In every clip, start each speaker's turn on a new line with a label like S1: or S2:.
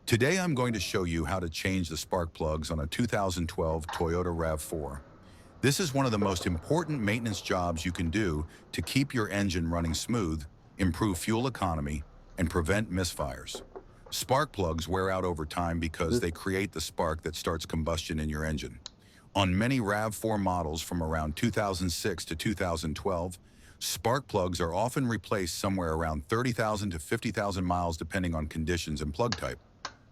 S1: Today I'm going to show you how to change the spark plugs on a 2012 Toyota RAV4. This is one of the most important maintenance jobs you can do to keep your engine running smooth, improve fuel economy, and prevent misfires. Spark plugs wear out over time because they create the spark that starts combustion in your engine. On many RAV4 models from around 2006 to 2012, spark plugs are often replaced somewhere around 30,000 to 50,000 miles depending on conditions and plug type.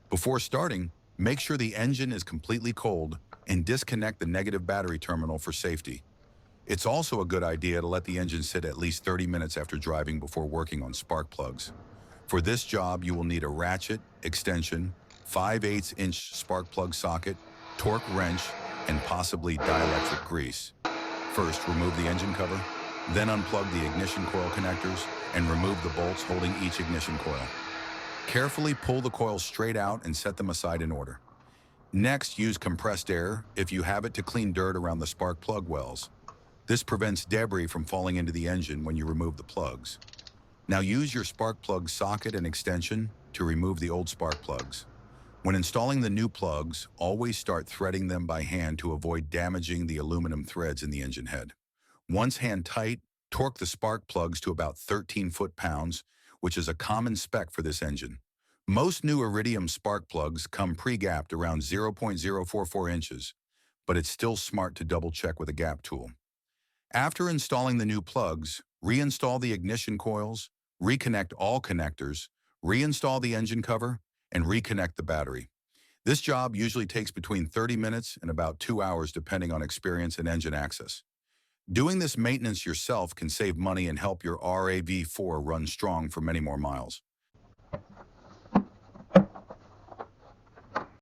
S1: Before starting, make sure the engine is completely cold and disconnect the negative battery terminal for safety. It's also a good idea to let the engine sit at least 30 minutes after driving before working on spark plugs. For this job, you will need a ratchet, extension, 5/8-inch spark plug socket, torque wrench, and possibly dielectric grease. First, remove the engine cover, then unplug the ignition coil connectors and remove the bolts holding each ignition coil. Carefully pull the coils straight out and set them aside in order. Next, use compressed air, if you have it, to clean dirt around the spark plug wells. This prevents debris from falling into the engine when you remove the plugs. Now use your spark plug socket and extension to remove the old spark plugs. When installing the new plugs, always start threading them by hand to avoid damaging the aluminum threads in the engine head. Once hand tight, torque the spark plugs to about 13 foot-pounds, which is a common spec for this engine. Most new Iridium spark plugs come pre-gapped around 0.044 inches, but it's still smart to double-check with a gap tool. After installing the new plugs, reinstall the ignition coils, reconnect all connectors, reinstall the engine cover, and reconnect the battery. This job usually takes between 30 minutes and about 2 hours depending on experience and engine access. Doing this maintenance yourself can save money and help your RAV4 run strong for many more miles.